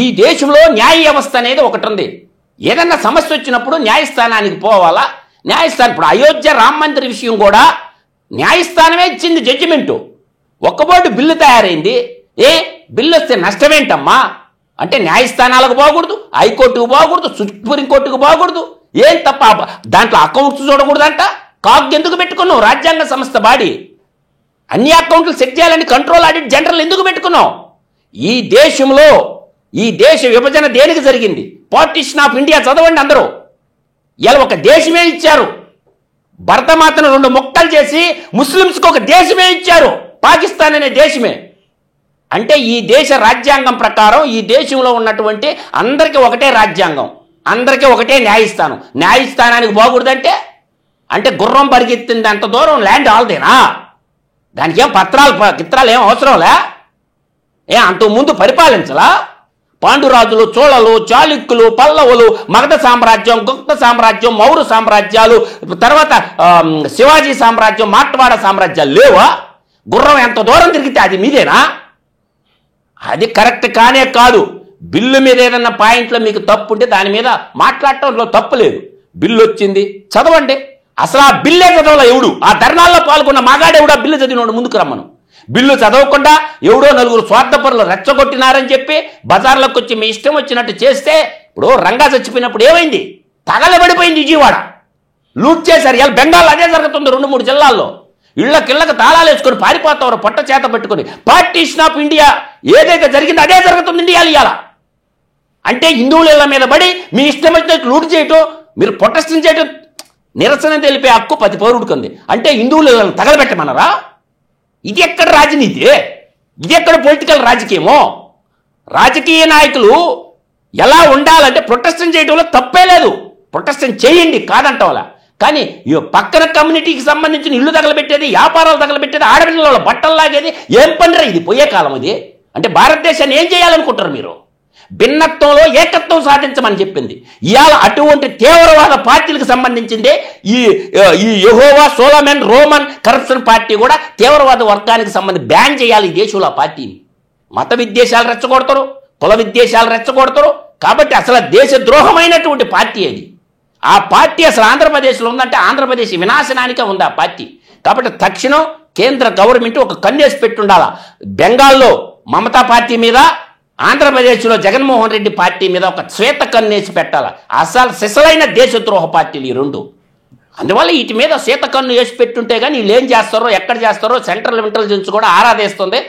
ఈ దేశంలో న్యాయ వ్యవస్థ అనేది ఒకటి ఉంది. ఏదన్నా సమస్య వచ్చినప్పుడు న్యాయస్థానానికి పోవాలా. న్యాయస్థానం ఇప్పుడు అయోధ్య రామ మందిర విషయం కూడా న్యాయస్థానమే ఇచ్చింది జడ్జిమెంటు. ఒక్కబోటు బిల్లు తయారైంది. బిల్లు వస్తే నష్టమేంటమ్మా అంటే న్యాయస్థానాలకు పోకూడదు, హైకోర్టుకు పోకూడదు, సుప్రీంకోర్టుకు పోకూడదు. ఏం తప్ప దాంట్లో అకౌంట్స్ చూడకూడదంట. కాగ్ ఎందుకు పెట్టుకున్నావు? రాజ్యాంగ సంస్థ బాడీ అన్ని అకౌంట్లు సెట్ చేయాలని కంట్రోల్ ఆడిట్ జనరల్ ఎందుకు పెట్టుకున్నావు? ఈ దేశంలో ఈ దేశ విభజన దేనికి జరిగింది? పార్టీషన్ ఆఫ్ ఇండియా చదవండి అందరూ. ఇలా ఒక దేశమే ఇచ్చారు. భరతమాతను 2 ముక్కలు చేసి ముస్లిమ్స్కి ఒక దేశమే ఇచ్చారు, పాకిస్తాన్ అనే దేశమే. అంటే ఈ దేశ రాజ్యాంగం ప్రకారం ఈ దేశంలో ఉన్నటువంటి అందరికీ ఒకటే రాజ్యాంగం, అందరికీ ఒకటే న్యాయస్థానం. న్యాయస్థానానికి పోకూడదంటే అంటే గుర్రం పరిగెత్తింది అంత దూరం ల్యాండ్ ఆల్దేనా? దానికి ఏం చిత్రాలు ఏం అవసరంలే? అంతకుముందు పరిపాలించలా? పాండురాజులు, చోళలు, చాళుక్యులు, పల్లవులు, మగధ సామ్రాజ్యం, గుప్త సామ్రాజ్యం, మౌరు సామ్రాజ్యాలు, తర్వాత శివాజీ సామ్రాజ్యం, మార్ట్వాడ సామ్రాజ్యాలు లేవా? గుర్రం ఎంత దూరం తిరిగితే అది మీదేనా? అది కరెక్ట్ కానే కాదు. బిల్లు మీద ఏదన్నా పాయింట్లో మీకు తప్పు ఉంటే దాని మీద మాట్లాడటంలో తప్పు లేదు. బిల్లు వచ్చింది చదవండి. అసలు ఆ బిల్లే చదవాల ఎవడు? ఆ ధర్నాల్లో పాల్గొన్న మగాడెవడు ఆ బిల్లు చదివినోడు ముందుకు రమ్మను. బిల్లు చదవకుండా ఎవడో 4 స్వార్థపరులు రెచ్చగొట్టినారని చెప్పి బజార్లోకి వచ్చి మీ ఇష్టం వచ్చినట్టు చేస్తే, ఇప్పుడు రంగా చచ్చిపోయినప్పుడు ఏమైంది? తగలబడిపోయింది విజయవాడ, లూట్ చేశారు. ఇలా బెంగాల్ అదే జరుగుతుంది 2-3 జిల్లాల్లో. ఇళ్ళకి తాళాలు వేసుకొని పారిపోతారు పొట్ట చేత పెట్టుకొని. పార్టీషన్ ఆఫ్ ఇండియా ఏదైతే జరిగిందో అదే జరుగుతుంది ఇండియాలో ఇవాళ. అంటే హిందువుల ఇళ్ల మీద పడి మీ ఇష్టం వచ్చినట్టు లూట్ చేయటం, మీరు ప్రొటెస్ట్ చేయటం, నిరసన తెలిపే హక్కు ప్రతి పౌరుడికి ఉంది. అంటే హిందువులు తగలబెట్టమన్నారా? ఇది ఎక్కడ రాజనీతి? ఇది ఎక్కడ పొలిటికల్ రాజకీయమో? రాజకీయ నాయకులు ఎలా ఉండాలంటే ప్రొటెస్ట్ చేయడంలో తప్పే లేదు, ప్రొటెస్ట్ చేయండి కాదంటవాళ్ళ. కానీ పక్కన కమ్యూనిటీకి సంబంధించిన ఇల్లు తగలబెట్టేది, వ్యాపారాలు తగలబెట్టేది, ఆడపిల్లల బట్టలు లాగేది ఏం పనిరా? ఇది పోయే కాలం ఇది. అంటే భారతదేశాన్ని ఏం చేయాలనుకుంటారు మీరు? భిన్నత్వంలో ఏకత్వం సాధించమని చెప్పింది. ఇవాళ అటువంటి తీవ్రవాద పార్టీలకు సంబంధించిందే ఈ యెహోవా, సోలమెన్, రోమన్ కరప్షన్ పార్టీ కూడా తీవ్రవాద వర్గానికి సంబంధించి బ్యాన్ చేయాలి ఈ దేశంలో ఆ పార్టీని. మత విద్వేషాలు రెచ్చగొడతారు, కుల విద్వేషాలు రెచ్చగొడతారు. కాబట్టి అసలు దేశద్రోహమైనటువంటి పార్టీ అది. ఆ పార్టీ అసలు ఆంధ్రప్రదేశ్లో ఉందంటే ఆంధ్రప్రదేశ్ వినాశనానికే ఉంది ఆ పార్టీ. కాబట్టి తక్షణం కేంద్ర గవర్నమెంట్ ఒక కన్నేసి పెట్టుండాలా. బెంగాల్లో మమతా పార్టీ మీద, ఆంధ్రప్రదేశ్లో జగన్మోహన్ రెడ్డి పార్టీ మీద ఒక శ్వేత కన్నేసి పెట్టాలి. అసలు సిసలైన దేశద్రోహ పార్టీలు ఈ 2. అందువల్ల వీటి మీద శ్వేత కన్ను వేసి పెట్టుంటే కానీ వీళ్ళు ఏం చేస్తారో, ఎక్కడ చేస్తారో సెంట్రల్ ఇంటెలిజెన్స్ కూడా ఆరాధిస్తుంది.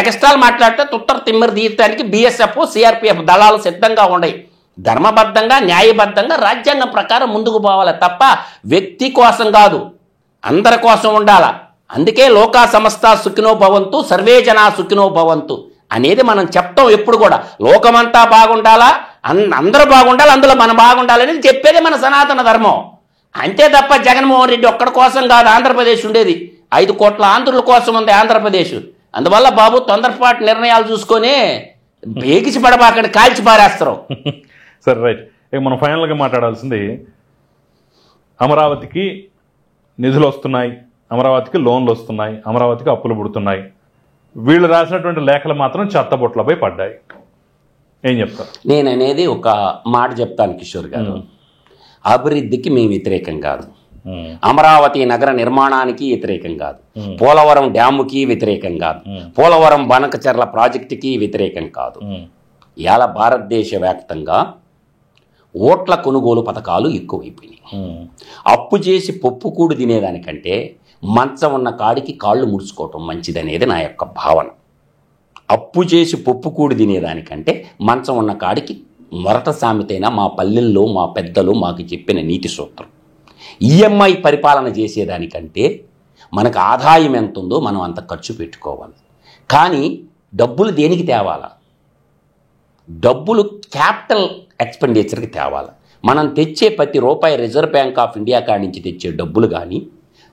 ఎక్స్ట్రాలు మాట్లాడితే తుత్తర తిమ్మరి తీయటానికి BSF, CRPF దళాలు సిద్ధంగా ఉన్నాయి. ధర్మబద్ధంగా, న్యాయబద్ధంగా, రాజ్యాంగం ప్రకారం ముందుకు పోవాలి తప్ప వ్యక్తి కోసం కాదు, అందరి కోసం ఉండాల. అందుకే లోకా సమస్త సుఖినో భవంతు, సర్వే జనా సుఖినో భవంతు అనేది మనం చెప్తాం ఎప్పుడు కూడా. లోకమంతా బాగుండాలా, అందరూ బాగుండాలి, అందులో మనం బాగుండాలనేది చెప్పేదే మన సనాతన ధర్మం. అంతే తప్ప జగన్మోహన్ రెడ్డి ఒక్కడి కోసం కాదు ఆంధ్రప్రదేశ్ ఉండేది. 5 కోట్ల ఆంధ్రుల కోసం ఉంది ఆంధ్రప్రదేశ్. అందువల్ల బాబు తొందరపాటు నిర్ణయాలు చూసుకొని బేగిసి పడబాకండి, కాల్చి పారేస్తారు. సరే, రైట్. ఇక మనం ఫైనల్గా మాట్లాడాల్సింది, అమరావతికి నిధులు వస్తున్నాయి, అమరావతికి లోన్లు వస్తున్నాయి, అమరావతికి అప్పులు పుడుతున్నాయి. వీళ్ళు రాసినటువంటి లేఖలు మాత్రం చెత్తబొట్లపై పడ్డాయి. ఏం చెప్తారు? నేను అనేది ఒక మాట చెప్తాను కిషోర్ గారు. అభివృద్ధికి మేము వ్యతిరేకం కాదు, అమరావతి నగర నిర్మాణానికి వ్యతిరేకం కాదు, పోలవరం డ్యాముకి వ్యతిరేకం కాదు, పోలవరం బనకచెర్ల ప్రాజెక్టుకి వ్యతిరేకం కాదు. ఇవాళ భారతదేశ వ్యాప్తంగా ఓట్ల కొనుగోలు పథకాలు ఎక్కువైపోయినాయి. అప్పు చేసి పప్పుకూడు తినేదానికంటే మంచం ఉన్న కాడికి కాళ్ళు ముడుచుకోవటం మంచిదనేది నా యొక్క భావన. అప్పు చేసి పప్పుకూడు తినేదానికంటే మంచం ఉన్న కాడికి మొరట సామెతైనా మా పల్లెల్లో మా పెద్దలు మాకు చెప్పిన నీతి సూత్రం. EMI పరిపాలన చేసేదానికంటే మనకు ఆదాయం ఎంత ఉందో మనం అంత ఖర్చు పెట్టుకోవాలి. కానీ డబ్బులు దేనికి తేవాలా? డబ్బులు క్యాపిటల్ ఎక్స్పెండిచర్కి తేవాలి. మనం తెచ్చే ప్రతి రూపాయి రిజర్వ్ బ్యాంక్ ఆఫ్ ఇండియా కాడి నుంచి తెచ్చే డబ్బులు కానీ,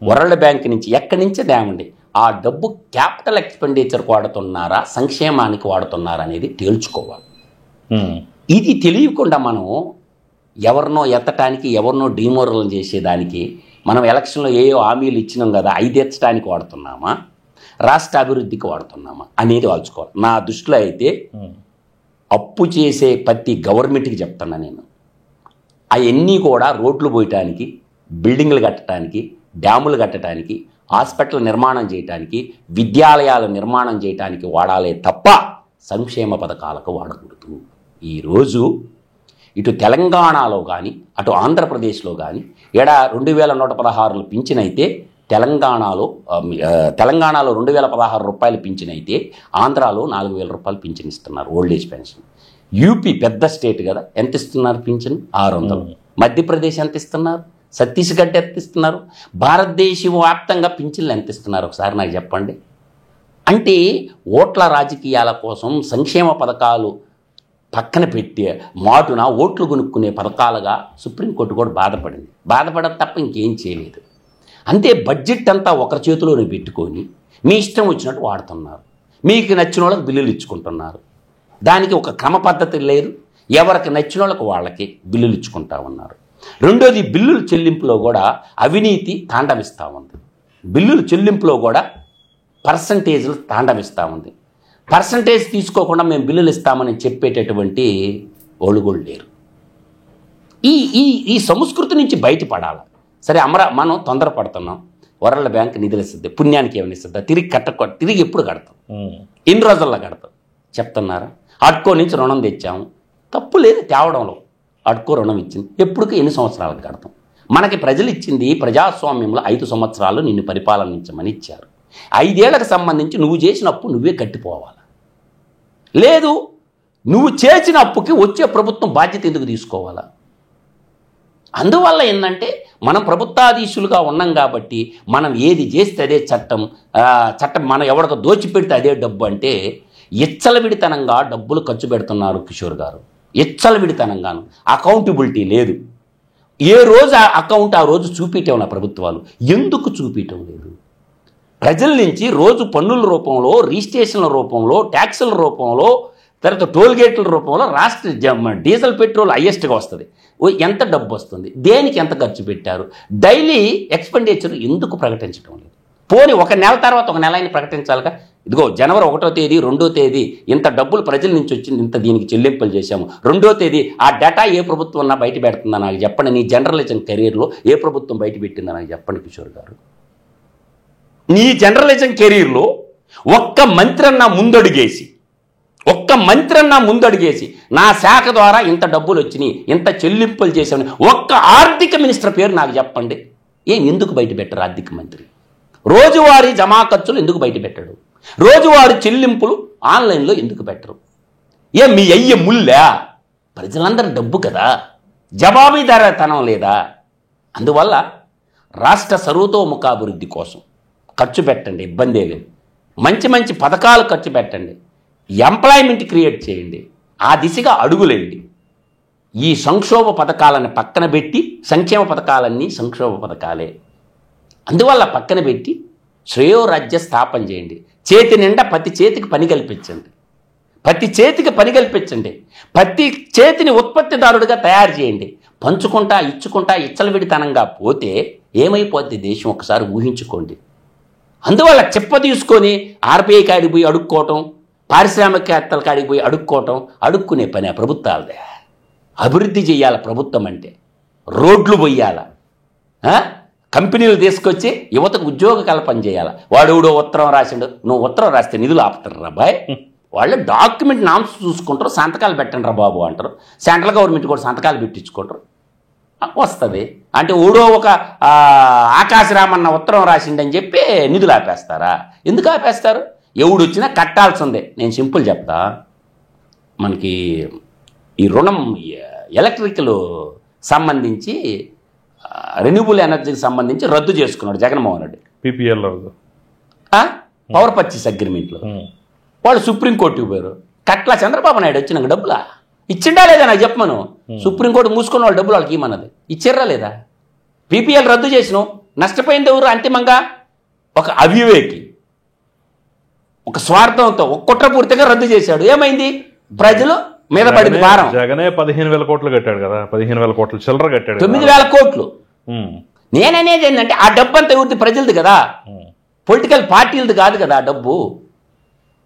వరల్డ్ బ్యాంక్ నుంచి ఎక్కడి నుంచే తేవండి, ఆ డబ్బు క్యాపిటల్ ఎక్స్పెండిచర్కి వాడుతున్నారా, సంక్షేమానికి వాడుతున్నారా అనేది తేల్చుకోవాలి. ఇది తెలియకుండా మనం ఎవరినో ఎత్తటానికి, ఎవరినో డిమోరల్ చేసేదానికి, మనం ఎలక్షన్లో ఏయో హామీలు ఇచ్చినాం కదా అవి తెచ్చడానికి వాడుతున్నామా, రాష్ట్ర అభివృద్ధికి వాడుతున్నామా అనేది వాల్చుకోవాలి. నా దృష్టిలో అయితే అప్పు చేసే ప్రతి గవర్నమెంట్కి చెప్తున్నా నేను, అవన్నీ కూడా రోడ్లు పోయటానికి, బిల్డింగ్లు కట్టడానికి, డ్యాములు కట్టడానికి, హాస్పిటల్ నిర్మాణం చేయటానికి, విద్యాలయాల నిర్మాణం చేయటానికి వాడాలే తప్ప సంక్షేమ పథకాలకు వాడకూడదు. ఈరోజు ఇటు తెలంగాణలో కానీ అటు ఆంధ్రప్రదేశ్లో కానీ 2116 పింఛనైతే తెలంగాణలో 2016 రూపాయలు పింఛనైతే ఆంధ్రాలో 4000 రూపాయలు పింఛన్ ఇస్తున్నారు, ఓల్డ్ ఏజ్ పెన్షన్. యూపీ పెద్ద స్టేట్ కదా, ఎంత ఇస్తున్నారు పింఛన్? 600. మధ్యప్రదేశ్ ఎంత ఇస్తున్నారు? ఛత్తీస్గఢ్ ఎంత ఇస్తున్నారు? భారతదేశం వ్యాప్తంగా పింఛన్లు ఎంత ఇస్తున్నారు ఒకసారి నాకు చెప్పండి. అంటే ఓట్ల రాజకీయాల కోసం సంక్షేమ పథకాలు పక్కన పెట్టి మాటున ఓట్లు కొనుక్కునే పథకాలుగా సుప్రీంకోర్టు కూడా బాధపడదు తప్ప ఇంకేం చేయలేదు. అంతే, బడ్జెట్ అంతా ఒకరి చేతిలోనే పెట్టుకొని మీ ఇష్టం వచ్చినట్టు వాడుతున్నారు, మీకు నచ్చిన వాళ్ళకి బిల్లులు ఇచ్చుకుంటున్నారు. దానికి ఒక క్రమ పద్ధతి లేదు, ఎవరికి నచ్చిన వాళ్ళకి వాళ్ళకి బిల్లులు ఇచ్చుకుంటా ఉన్నారు. రెండోది, బిల్లుల చెల్లింపులో కూడా అవినీతి తాండవిస్తూ ఉంది. బిల్లుల చెల్లింపులో కూడా పర్సంటేజ్లు తాండవిస్తూ ఉంది. పర్సంటేజ్ తీసుకోకుండా మేము బిల్లులు ఇస్తామని చెప్పేటటువంటి వాళ్ళు కూడా లేరు. ఈ ఈ ఈ సంస్కృతి నుంచి బయటపడాలి. సరే, మనం తొందరపడుతున్నాం, వరల్డ్ బ్యాంక్ నిధులు ఇస్తుంది, పుణ్యానికి ఏమైనా ఇస్తుందా? తిరిగి ఎప్పుడు కడతాం? ఎన్ని రోజుల్లో కడతాం చెప్తున్నారా? అడ్కో నుంచి రుణం తెచ్చాము, తప్పు లేదు తేవడంలో. అడ్కో రుణం ఇచ్చింది, ఎప్పటికీ ఎన్ని సంవత్సరాలకు కడతాం? మనకి ప్రజలు ఇచ్చింది ప్రజాస్వామ్యంలో 5 సంవత్సరాలు నిన్ను పరిపాలనించమని ఇచ్చారు. 5 ఏళ్లకు సంబంధించి నువ్వు చేసిన అప్పు నువ్వే కట్టిపోవాలి. లేదు, నువ్వు చేసిన అప్పుకి వచ్చే ప్రభుత్వం బాధ్యత ఎందుకు తీసుకోవాలా? అందువల్ల ఏంటంటే మనం ప్రభుత్వాధీశులుగా ఉన్నాం కాబట్టి మనం ఏది చేస్తే అదే చట్టం మనం ఎవరికి దోచిపెడితే అదే డబ్బు అంటే ఎచ్చలవిడితనంగా డబ్బులు ఖర్చు పెడుతున్నారు కిషోర్ గారు. ఎచ్చలవిడితనంగాను అకౌంటబిలిటీ లేదు. ఏ రోజు ఆ అకౌంట్ ఆ రోజు చూపించడం నా ప్రభుత్వాలు ఎందుకు చూపించడం లేదు? ప్రజల నుంచి రోజు పన్నుల రూపంలో, రిజిస్ట్రేషన్ల రూపంలో, ట్యాక్సుల రూపంలో, తర్వాత టోల్గేట్ల రూపంలో రాష్ట్ర డీజిల్ పెట్రోల్ హైయెస్ట్గా వస్తుంది. ఎంత డబ్బు వస్తుంది, దేనికి ఎంత ఖర్చు పెట్టారు, డైలీ ఎక్స్పెండిచర్ ఎందుకు ప్రకటించడం లేదు? పోనీ ఒక నెల తర్వాత ఒక నెల అయినా ప్రకటించాలిగా. ఇదిగో జనవరి 1వ తేదీ 2వ తేదీ ఇంత డబ్బులు ప్రజల నుంచి వచ్చింది, ఇంత దీనికి చెల్లింపులు చేశాము. 2వ తేదీ ఆ డేటా ఏ ప్రభుత్వం అన్నా బయట పెడుతుందా నాకు చెప్పండి. నీ జర్నలిజం కెరీర్లో ఏ ప్రభుత్వం బయట పెట్టిందా నాకు చెప్పండి కిషోర్ గారు. నీ జర్నలిజం కెరీర్లో ఒక్క మంత్రి అన్నా ముందడుగేసి నా శాఖ ద్వారా ఇంత డబ్బులు వచ్చినాయి, ఇంత చెల్లింపులు చేశామని ఒక్క ఆర్థిక మినిస్టర్ పేరు నాకు చెప్పండి. ఎందుకు బయట పెట్టరు ఆర్థిక మంత్రి? రోజువారీ జమా ఖర్చులు ఎందుకు బయట పెట్టడు? రోజువారీ చెల్లింపులు ఆన్లైన్లో ఎందుకు పెట్టరు? మీ అయ్య ముల్లా? ప్రజలందరూ డబ్బు కదా, జవాబుదారీతనం లేదా? అందువల్ల రాష్ట్ర సర్వతోముఖాభివృద్ధి కోసం ఖర్చు పెట్టండి, ఇబ్బందే లేదు. మంచి మంచి పథకాలు ఖర్చు పెట్టండి, ఎంప్లాయ్మెంట్ క్రియేట్ చేయండి, ఆ దిశగా అడుగులేండి. ఈ సంక్షోభ పథకాలను పక్కన పెట్టి, సంక్షేమ పథకాలన్నీ సంక్షోభ పథకాలే, అందువల్ల పక్కన పెట్టి శ్రేయోరాజ్య స్థాపన చేయండి. చేతి నిండా ప్రతి చేతికి పని కల్పించండి, ప్రతి చేతిని ఉత్పత్తిదారుడిగా తయారు చేయండి. పంచుకుంటా ఇచ్చుకుంటా ఇచ్చలవిడితనంగా పోతే ఏమైపోద్ది దేశం ఒకసారి ఊహించుకోండి. అందువల్ల చెప్ప తీసుకొని ఆర్బీఐ కాడికి పోయి అడుక్కోవటం, పారిశ్రామికవేత్తల కాడికి పోయి అడుక్కునే పని ఆ ప్రభుత్వాలదే. అభివృద్ధి చేయాల ప్రభుత్వం అంటే, రోడ్లు పోయాల, కంపెనీలు తీసుకొచ్చి యువతకు ఉద్యోగ కల్పన చేయాలి. వాడు ఉత్తరం రాసిండు, నువ్వు ఉత్తరం రాస్తే నిధులు ఆపుతారు రా బాయ్. వాళ్ళు డాక్యుమెంట్ నామ్స్ చూసుకుంటారు, సంతకాలు పెట్టండి రా బాబు అంటారు. సెంట్రల్ గవర్నమెంట్ కూడా సంతకాలు పెట్టించుకుంటారు, వస్తుంది. అంటే ఒక ఆకాశరామన్న ఉత్తరం రాసిండని చెప్పి నిధులు ఆపేస్తారా? ఎందుకు ఆపేస్తారు? ఎవడు వచ్చినా కట్టాల్సిందే. నేను సింపుల్ చెప్తా, మనకి ఈ రుణం ఎలక్ట్రికల్ సంబంధించి రెన్యూబుల్ ఎనర్జీకి సంబంధించి రద్దు చేసుకున్నాడు Jaganmohan Reddy. PPL power purchase అగ్రిమెంట్లో వాళ్ళు సుప్రీంకోర్టుకి పోయారు. కట్ల చంద్రబాబు నాయుడు వచ్చి నాకు డబ్బులా ఇచ్చిండా లేదా నాకు చెప్పమను. సుప్రీంకోర్టు మూసుకున్న వాళ్ళు డబ్బులు వాళ్ళకి ఇమ్మన్నది, ఇచ్చిర్రా లేదా? PPL రద్దు చేసినావు, నష్టపోయింది ఎవరు? అంతిమంగా ఒక అవివేకి, ఒక స్వార్థంతో, ఒక కుట్రపూర్తిగా రద్దు చేశాడు. ఏమైంది? ప్రజలు మీద పడింది భారం. జగనే 15,000 కోట్లు కట్టాడు కదా, 15,000 కోట్లు చిల్లర కట్టాడు, 9,000 కోట్లు. నేననేది ఏంటంటే ఆ డబ్బు అంతా ఎవరిది? ప్రజలది కదా, పొలిటికల్ పార్టీలది కాదు కదా ఆ డబ్బు.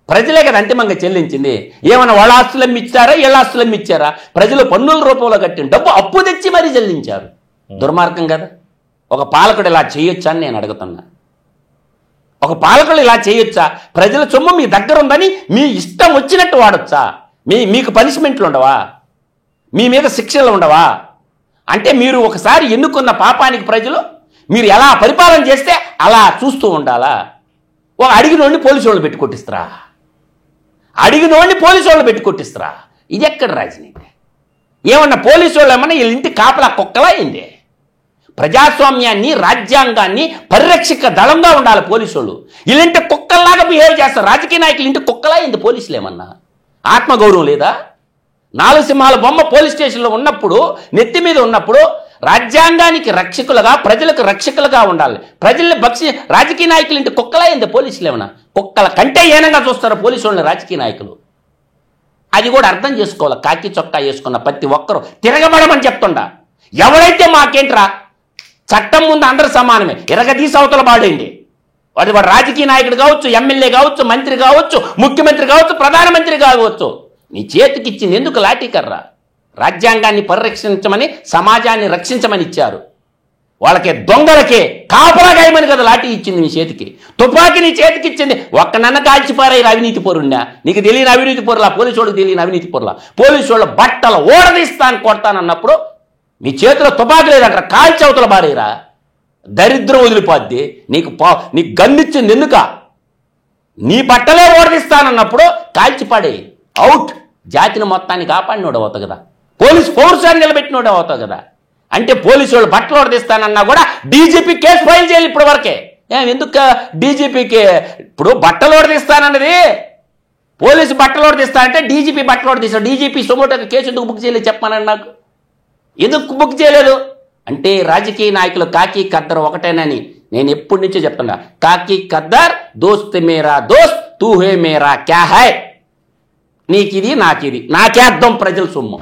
ప్రజలే కదా అంతిమంగా చెల్లించింది. ఏమన్నా వాళ్ళ ఆస్తులు అమ్మిచ్చారా, వీళ్ళ ఆస్తులు అమ్మిచ్చారా? ప్రజలు పన్నుల రూపంలో కట్టిన డబ్బు అప్పు తెచ్చి మరీ చెల్లించారు. దుర్మార్గం కదా. ఒక పాలకుడు ఇలా చేయొచ్చా అని నేను అడుగుతున్నా. ఒక పాలకుడు ఇలా చేయొచ్చా? ప్రజల సొమ్ము మీ దగ్గర ఉందని మీ ఇష్టం వచ్చినట్టు వాడొచ్చా? మీకు పనిష్మెంట్లు ఉండవా? మీ మీద శిక్షలు ఉండవా? అంటే మీరు ఒకసారి ఎన్నుకున్న పాపానికి ప్రజలు మీరు ఎలా పరిపాలన చేస్తే అలా చూస్తూ ఉండాలా? ఒక అడిగినోడిని పోలీసు వాళ్ళు పెట్టి కొట్టిస్తారా? అడిగినోడిని పోలీసు వాళ్ళు పెట్టి కొట్టిస్తారా? ఇది ఎక్కడ రాజనీతి? ఏమన్నా పోలీసు వాళ్ళు ఏమన్నా వీళ్ళ ఇంటి కాపలా కుక్కలా అయింది? ప్రజాస్వామ్యాన్ని, రాజ్యాంగాన్ని పరిరక్షక దళంగా ఉండాలి పోలీసు వాళ్ళు. వీళ్ళంటే కుక్కల్లాగా బిహేవ్ చేస్తారు. రాజకీయ నాయకులు ఇంటి కుక్కలా అయింది పోలీసులు. ఏమన్నా ఆత్మగౌరవం లేదా? 4 సింహాల బొమ్మ పోలీస్ స్టేషన్లో ఉన్నప్పుడు, నెత్తి మీద ఉన్నప్పుడు రాజ్యాంగానికి రక్షకులుగా, ప్రజలకు రక్షకులుగా ఉండాలి. ప్రజల్ని రాజకీయ నాయకులు ఇంటి కుక్కలా అయింది పోలీసులు. ఏమన్నా కుక్కల కంటే ఏనంగా చూస్తారు పోలీసు వాళ్ళని రాజకీయ నాయకులు. అది కూడా అర్థం చేసుకోవాలి. కాకి చొక్కా వేసుకున్న ప్రతి ఒక్కరూ తిరగబడమని చెప్తుండా. ఎవరైతే మాకేంట్రా, చట్టం ముందు అందరూ సమానమే, ఎరగదీసి అవతల బాడేయండి. వాడు రాజకీయ నాయకుడు కావచ్చు, ఎమ్మెల్యే కావచ్చు, మంత్రి కావచ్చు, ముఖ్యమంత్రి కావచ్చు, ప్రధానమంత్రి కావచ్చు. నీ చేతికి ఇచ్చింది ఎందుకు లాఠీ కర్ర? రాజ్యాంగాన్ని పరిరక్షించమని, సమాజాన్ని రక్షించమని ఇచ్చారు. వాళ్ళకి దొంగలకే కాపలా గాయమని కదా లాఠీ ఇచ్చింది నీ చేతికి. తుపాకీ నీ చేతికి ఇచ్చింది. ఒక్కనన్న కాల్చిపారాయి అవినీతి పరున్నా. నీకు తెలియని అవినీతి పరులా? పోలీసు వాళ్ళకి తెలియని అవినీతి పరులా? పోలీసు వాళ్ళ బట్టలు ఓడదీస్తాను, కొడతానన్నప్పుడు మీ చేతిలో తుపాకీ లేదంటారా? కాల్చి అవతల బారేరా. దరిద్రం వదిలిపోద్ది. నీకు గన్నిచ్చింది ఎందుక? నీ బట్టలే ఓడదీస్తానన్నప్పుడు కాల్చిపాడే. అవుట్. జాతిని మొత్తాన్ని కాపాడినోడు అవుతావు కదా. పోలీసు పౌరుషాన్ని నిలబెట్టినోడు అవుతావు కదా. అంటే పోలీసు వాళ్ళు బట్టలు ఓడదీస్తానన్నా కూడా డీజీపీ కేసు ఫైల్ చేయాలి ఇప్పటి వరకే. ఎందుకు డీజీపీకి ఇప్పుడు బట్టలు ఓడదీస్తానన్నది? పోలీసు బట్టలు ఓడదీస్తానంటే డీజీపీ బట్టలు ఓడదీస్తాడు. డీజీపీ సుమోటోకి కేసు ఎందుకు బుక్ చేయలేదు చెప్పమనండి నాకు. ఎందుకు బుక్ చేయలేదు? అంటే రాజకీయ నాయకులు కాకి ఖద్దర్ ఒకటేనని నేను ఎప్పటి నుంచో చెప్తున్నా. కాకి ఖద్దర్ దోస్త్ మేరా దోస్త్, తూ హే మేరా క్యా హై. నీకిది నాకిది, నాకే అర్థం ప్రజల సొమ్ము.